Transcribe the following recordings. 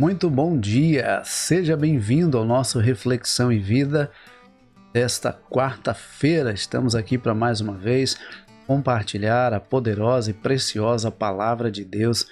Muito bom dia, seja bem-vindo ao nosso Reflexão e Vida desta quarta-feira. Estamos aqui para mais uma vez compartilhar a poderosa e preciosa Palavra de Deus,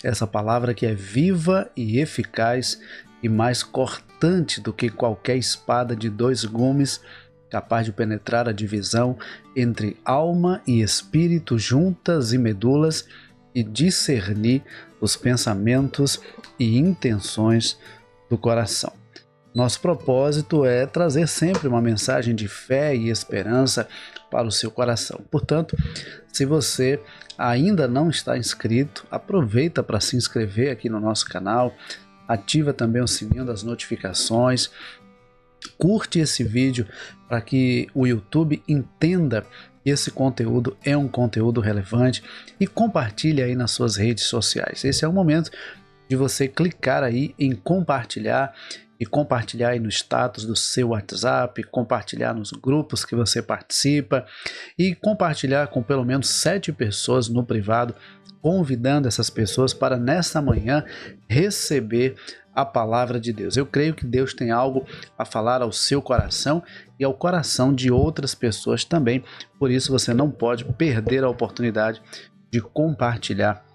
essa palavra que é viva e eficaz e mais cortante do que qualquer espada de dois gumes, capaz de penetrar a divisão entre alma e espírito, juntas e medulas, e discernir os pensamentos e intenções do coração. Nosso propósito é trazer sempre uma mensagem de fé e esperança para o seu coração. Portanto, se você ainda não está inscrito, aproveita para se inscrever aqui no nosso canal, ativa também o sininho das notificações, curte esse vídeo para que o YouTube entenda que esse conteúdo é um conteúdo relevante e compartilhe aí nas suas redes sociais. Esse é o momento de você clicar aí em compartilhar e compartilhar aí no status do seu WhatsApp, compartilhar nos grupos que você participa e compartilhar com pelo menos 7 pessoas no privado, convidando essas pessoas para nesta manhã receber a palavra de Deus. Eu creio que Deus tem algo a falar ao seu coração e ao coração de outras pessoas também. Por isso você não pode perder a oportunidade de compartilhar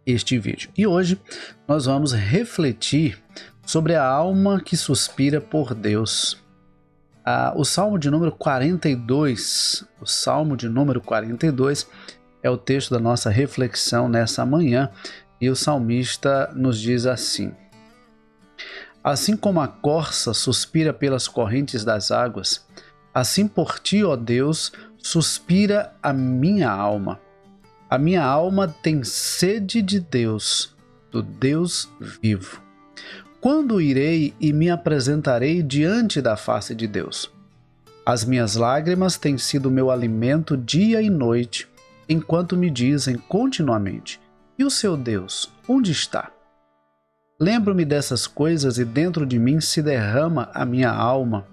este vídeo. E hoje nós vamos refletir sobre a alma que suspira por Deus. O Salmo de número 42, é o texto da nossa reflexão nessa manhã, e o salmista nos diz assim: assim como a corça suspira pelas correntes das águas, assim por ti, ó Deus, suspira a minha alma. A minha alma tem sede de Deus, do Deus vivo. Quando irei e me apresentarei diante da face de Deus? As minhas lágrimas têm sido meu alimento dia e noite, enquanto me dizem continuamente: e o seu Deus, onde está? Lembro-me dessas coisas e dentro de mim se derrama a minha alma,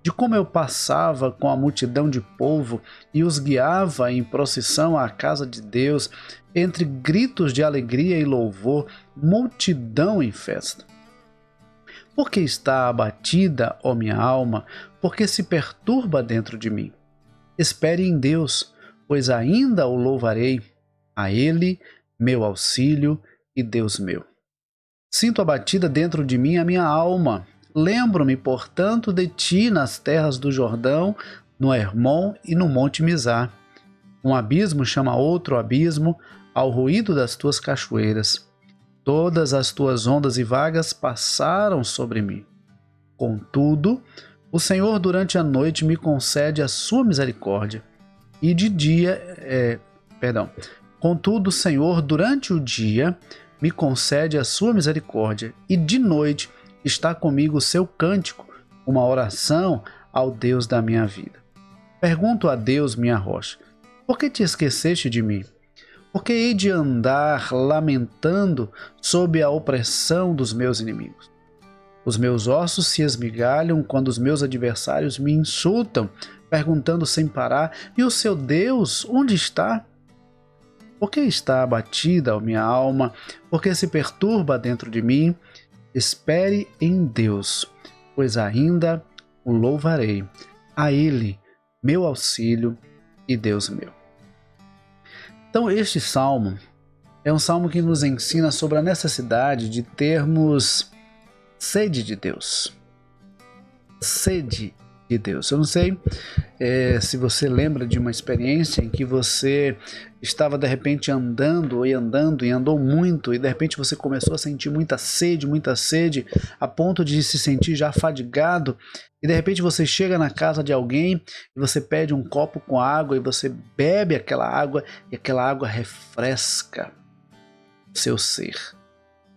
de como eu passava com a multidão de povo e os guiava em procissão à casa de Deus, entre gritos de alegria e louvor, multidão em festa. Por que está abatida, ó minha alma? Por que se perturba dentro de mim? Espere em Deus, pois ainda o louvarei, a Ele, meu auxílio e Deus meu. Sinto abatida dentro de mim a minha alma. Lembro-me, portanto, de ti nas terras do Jordão, no Hermon e no Monte Mizar. Um abismo chama outro abismo ao ruído das tuas cachoeiras. Todas as tuas ondas e vagas passaram sobre mim. Contudo, o Senhor durante a noite me concede a sua misericórdia, e de dia, Contudo, o Senhor durante o dia me concede a sua misericórdia, e de noite está comigo o seu cântico, uma oração ao Deus da minha vida. Pergunto a Deus, minha rocha: por que te esqueceste de mim? Por que hei de andar lamentando sob a opressão dos meus inimigos? Os meus ossos se esmigalham quando os meus adversários me insultam, perguntando sem parar: e o seu Deus, onde está? Por que está abatida a minha alma? Por que se perturba dentro de mim? Espere em Deus, pois ainda o louvarei, a Ele, meu auxílio e Deus meu. Então, este salmo é um salmo que nos ensina sobre a necessidade de termos sede de Deus. Sede de Deus. Eu não sei se você lembra de uma experiência em que você estava de repente andando e andou muito, e de repente você começou a sentir muita sede, a ponto de se sentir já fadigado, e de repente você chega na casa de alguém e você pede um copo com água e você bebe aquela água, e aquela água refresca o seu ser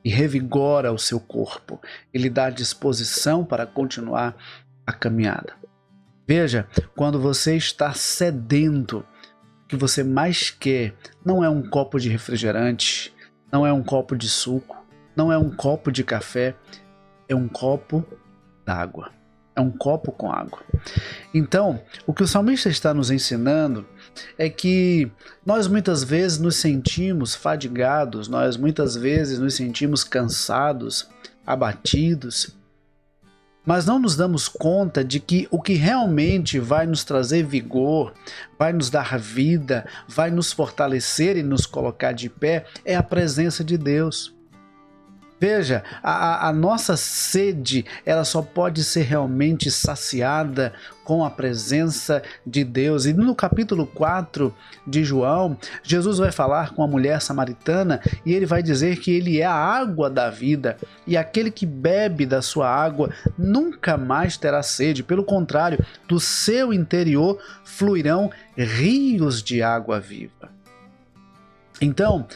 e revigora o seu corpo e lhe dá disposição para continuar a caminhada. Veja, quando você está sedento, o que você mais quer não é um copo de refrigerante, não é um copo de suco, não é um copo de café, é um copo d'água. É um copo com água. Então, o que o salmista está nos ensinando é que nós muitas vezes nos sentimos fadigados, nós muitas vezes nos sentimos cansados, abatidos, mas não nos damos conta de que o que realmente vai nos trazer vigor, vai nos dar vida, vai nos fortalecer e nos colocar de pé é a presença de Deus. Veja, a nossa sede, ela só pode ser realmente saciada com a presença de Deus. E no capítulo 4 de João, Jesus vai falar com a mulher samaritana e ele vai dizer que ele é a água da vida e aquele que bebe da sua água nunca mais terá sede. Pelo contrário, do seu interior fluirão rios de água viva. Então,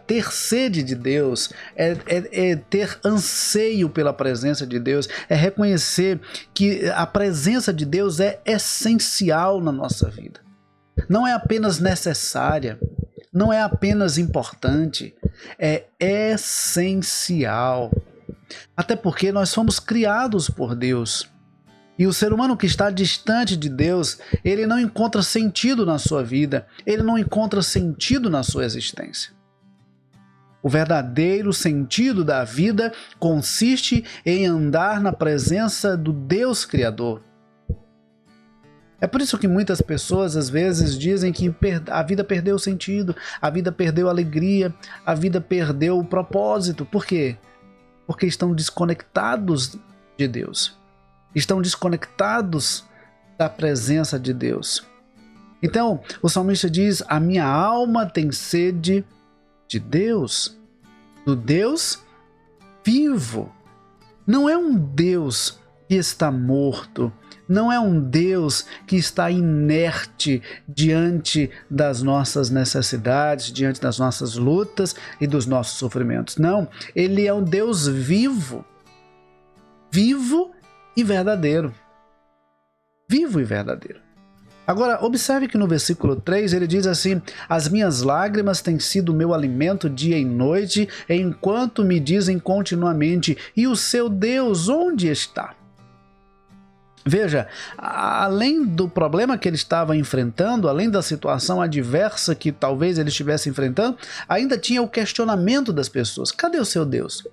ter sede de Deus é ter anseio pela presença de Deus, é reconhecer que a presença de Deus é essencial na nossa vida. Não é apenas necessária, não é apenas importante, é essencial. Até porque nós fomos criados por Deus. E o ser humano que está distante de Deus, ele não encontra sentido na sua vida, ele não encontra sentido na sua existência. O verdadeiro sentido da vida consiste em andar na presença do Deus Criador. É por isso que muitas pessoas às vezes dizem que a vida perdeu o sentido, a vida perdeu a alegria, a vida perdeu o propósito. Por quê? Porque estão desconectados de Deus. Estão desconectados da presença de Deus. Então, o salmista diz: a minha alma tem sede de Deus, do Deus vivo. Não é um Deus que está morto, não é um Deus que está inerte diante das nossas necessidades, diante das nossas lutas e dos nossos sofrimentos. Não, ele é um Deus vivo, vivo e verdadeiro. Vivo e verdadeiro. Agora, observe que no versículo 3 ele diz assim: as minhas lágrimas têm sido meu alimento dia e noite, enquanto me dizem continuamente: e o seu Deus onde está? Veja, além do problema que ele estava enfrentando, além da situação adversa que talvez ele estivesse enfrentando, ainda tinha o questionamento das pessoas: cadê o seu Deus?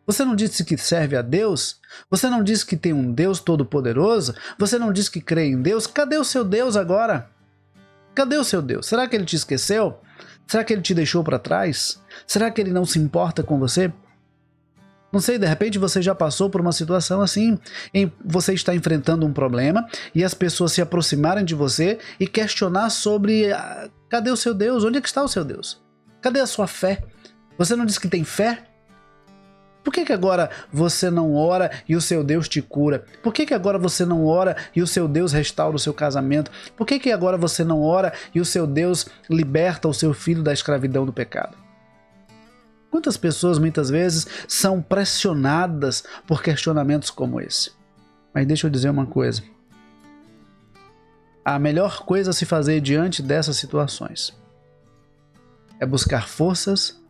Você não disse que serve a Deus? Você não disse que tem um Deus todo-poderoso? Você não disse que crê em Deus? Cadê o seu Deus agora? Cadê o seu Deus? Será que ele te esqueceu? Será que ele te deixou para trás? Será que ele não se importa com você? Não sei, de repente você já passou por uma situação assim, você está enfrentando um problema e as pessoas se aproximarem de você e questionar sobre cadê o seu Deus? Onde é que está o seu Deus? Cadê a sua fé? Você não disse que tem fé? Por que agora você não ora e o seu Deus te cura? Por que agora você não ora e o seu Deus restaura o seu casamento? Por que agora você não ora e o seu Deus liberta o seu filho da escravidão do pecado? Quantas pessoas muitas vezes são pressionadas por questionamentos como esse? Mas deixa eu dizer uma coisa. A melhor coisa a se fazer diante dessas situações é buscar forças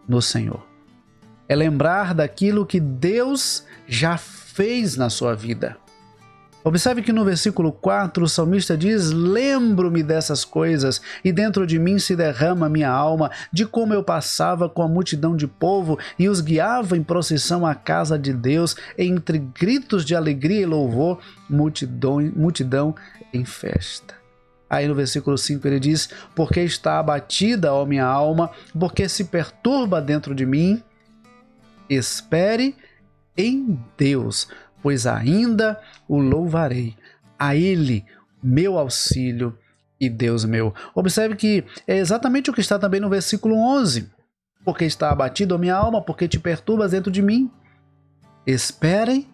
no Senhor. É lembrar daquilo que Deus já fez na sua vida. Observe que no versículo 4 o salmista diz: lembro-me dessas coisas e dentro de mim se derrama minha alma, de como eu passava com a multidão de povo e os guiava em procissão à casa de Deus, entre gritos de alegria e louvor, multidão em festa. Aí no versículo 5 ele diz: porque está abatida, ó minha alma, porque se perturba dentro de mim. Espere em Deus, pois ainda o louvarei. A Ele, meu auxílio e Deus meu. Observe que é exatamente o que está também no versículo 11. Porque está abatido a minha alma, porque te perturbas dentro de mim. Esperem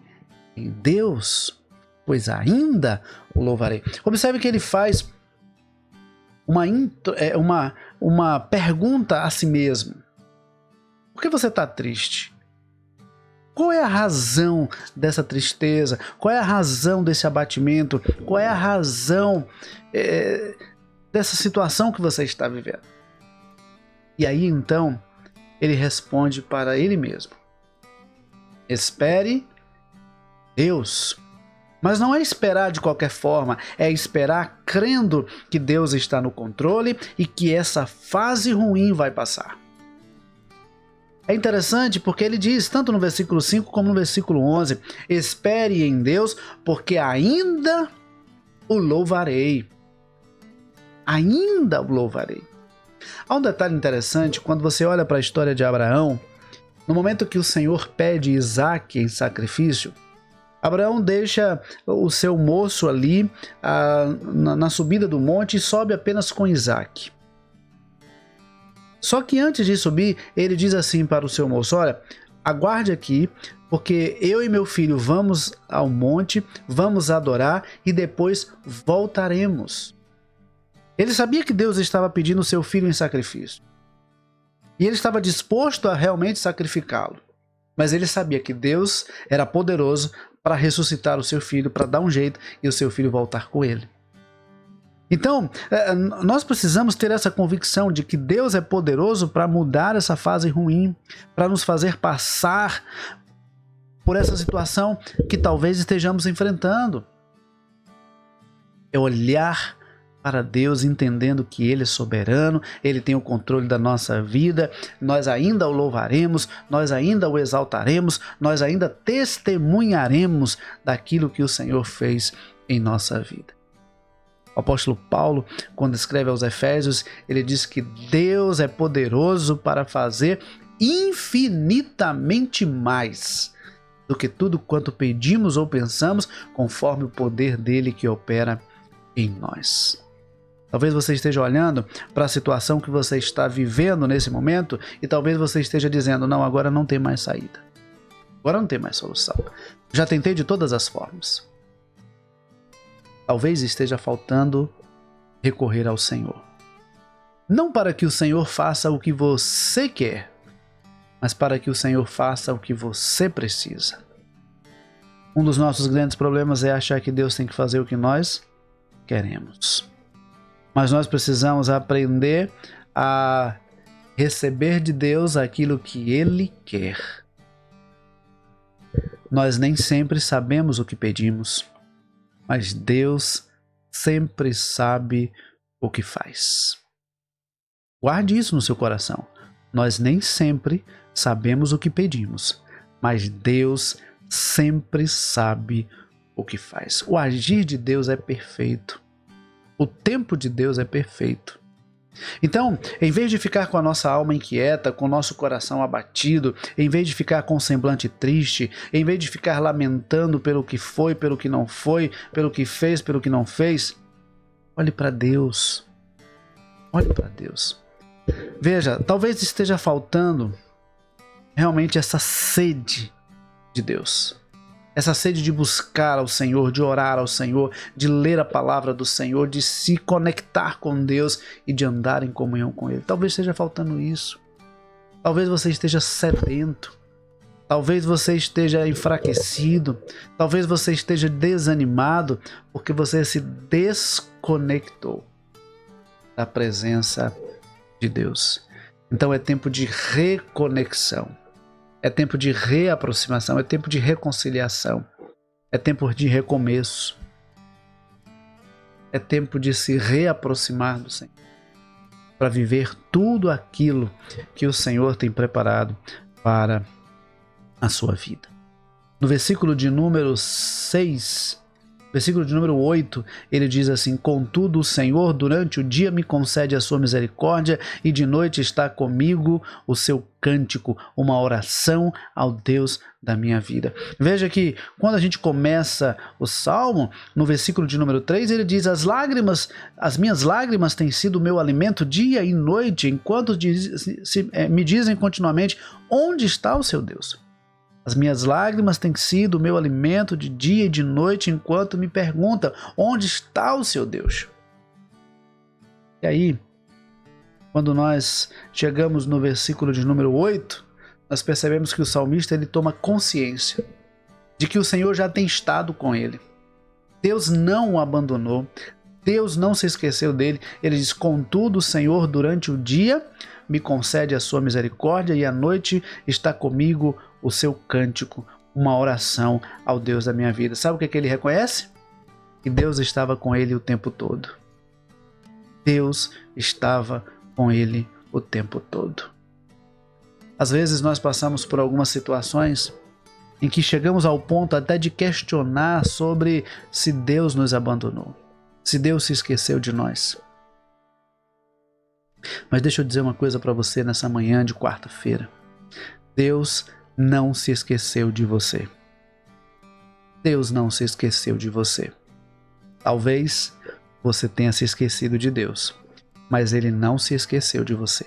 em Deus, pois ainda o louvarei. Observe que ele faz uma pergunta a si mesmo. Por que você está triste? Qual é a razão dessa tristeza? Qual é a razão desse abatimento? Qual é a razão dessa situação que você está vivendo? E aí então ele responde para ele mesmo: espere Deus, Mas não é esperar de qualquer forma, é esperar crendo que Deus está no controle e que essa fase ruim vai passar. É interessante porque ele diz, tanto no versículo 5 como no versículo 11, espere em Deus, porque ainda o louvarei. Ainda o louvarei. Há um detalhe interessante, quando você olha para a história de Abraão, no momento que o Senhor pede Isaque em sacrifício, Abraão deixa o seu moço ali na subida do monte e sobe apenas com Isaque. Só que antes de subir, ele diz assim para o seu moço, olha, aguarde aqui, porque eu e meu filho vamos ao monte, vamos adorar e depois voltaremos. Ele sabia que Deus estava pedindo o seu filho em sacrifício. E ele estava disposto a realmente sacrificá-lo. Mas ele sabia que Deus era poderoso para ressuscitar o seu filho, para dar um jeito e o seu filho voltar com ele. Então, nós precisamos ter essa convicção de que Deus é poderoso para mudar essa fase ruim, para nos fazer passar por essa situação que talvez estejamos enfrentando. É olhar para Deus entendendo que Ele é soberano, Ele tem o controle da nossa vida, nós ainda o louvaremos, nós ainda o exaltaremos, nós ainda testemunharemos daquilo que o Senhor fez em nossa vida. O apóstolo Paulo, quando escreve aos Efésios, ele diz que Deus é poderoso para fazer infinitamente mais do que tudo quanto pedimos ou pensamos, conforme o poder dele que opera em nós. Talvez você esteja olhando para a situação que você está vivendo nesse momento e talvez você esteja dizendo, não, agora não tem mais saída. Agora não tem mais solução. Já tentei de todas as formas. Talvez esteja faltando recorrer ao Senhor. Não para que o Senhor faça o que você quer, mas para que o Senhor faça o que você precisa. Um dos nossos grandes problemas é achar que Deus tem que fazer o que nós queremos. Mas nós precisamos aprender a receber de Deus aquilo que Ele quer. Nós nem sempre sabemos o que pedimos, mas Deus sempre sabe o que faz. Guarde isso no seu coração. Nós nem sempre sabemos o que pedimos, mas Deus sempre sabe o que faz. O agir de Deus é perfeito. O tempo de Deus é perfeito. Então, em vez de ficar com a nossa alma inquieta, com o nosso coração abatido, em vez de ficar com o semblante triste, em vez de ficar lamentando pelo que foi, pelo que não foi, pelo que fez, pelo que não fez, olhe para Deus. Olhe para Deus. Veja, talvez esteja faltando realmente essa sede de Deus. Essa sede de buscar ao Senhor, de orar ao Senhor, de ler a palavra do Senhor, de se conectar com Deus e de andar em comunhão com Ele. Talvez esteja faltando isso. Talvez você esteja sedento. Talvez você esteja enfraquecido. Talvez você esteja desanimado porque você se desconectou da presença de Deus. Então é tempo de reconexão. É tempo de reaproximação, é tempo de reconciliação, é tempo de recomeço, é tempo de se reaproximar do Senhor, para viver tudo aquilo que o Senhor tem preparado para a sua vida. No versículo de número 6, versículo de número 8, ele diz assim: contudo o Senhor durante o dia me concede a sua misericórdia e de noite está comigo o seu cântico, uma oração ao Deus da minha vida. Veja que quando a gente começa o Salmo, no versículo de número 3, ele diz: as minhas lágrimas têm sido o meu alimento dia e noite, enquanto me dizem continuamente, onde está o seu Deus? As minhas lágrimas têm sido o meu alimento de dia e de noite, enquanto me perguntam, onde está o seu Deus? E aí, quando nós chegamos no versículo de número 8, nós percebemos que o salmista ele toma consciência de que o Senhor já tem estado com ele. Deus não o abandonou, Deus não se esqueceu dele. Ele diz: contudo o Senhor durante o dia me concede a sua misericórdia e à noite está comigo o seu cântico, uma oração ao Deus da minha vida. Sabe o que ele reconhece? Que Deus estava com ele o tempo todo. Deus estava com ele o tempo todo. Às vezes nós passamos por algumas situações em que chegamos ao ponto até de questionar sobre se Deus nos abandonou, se Deus se esqueceu de nós. Mas deixa eu dizer uma coisa para você nessa manhã de quarta-feira. Deus não se esqueceu de você. Deus não se esqueceu de você. Talvez você tenha se esquecido de Deus, mas Ele não se esqueceu de você.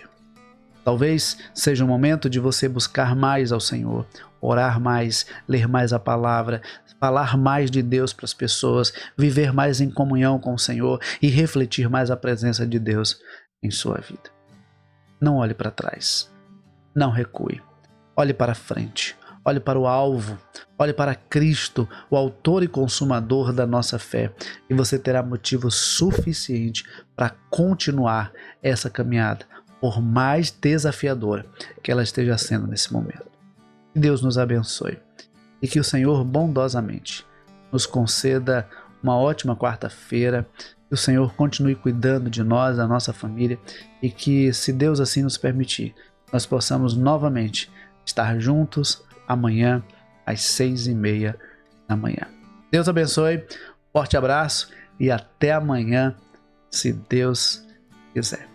Talvez seja o momento de você buscar mais ao Senhor, orar mais, ler mais a palavra, falar mais de Deus para as pessoas, viver mais em comunhão com o Senhor e refletir mais a presença de Deus em sua vida. Não olhe para trás, não recue, olhe para frente, olhe para o alvo, olhe para Cristo, o autor e consumador da nossa fé, e você terá motivo suficiente para continuar essa caminhada, por mais desafiadora que ela esteja sendo nesse momento. Que Deus nos abençoe e que o Senhor bondosamente nos conceda uma ótima quarta-feira, que o Senhor continue cuidando de nós, da nossa família, e que, se Deus assim nos permitir, nós possamos novamente estar juntos amanhã às 6h30 da manhã. Deus abençoe, forte abraço e até amanhã, se Deus quiser.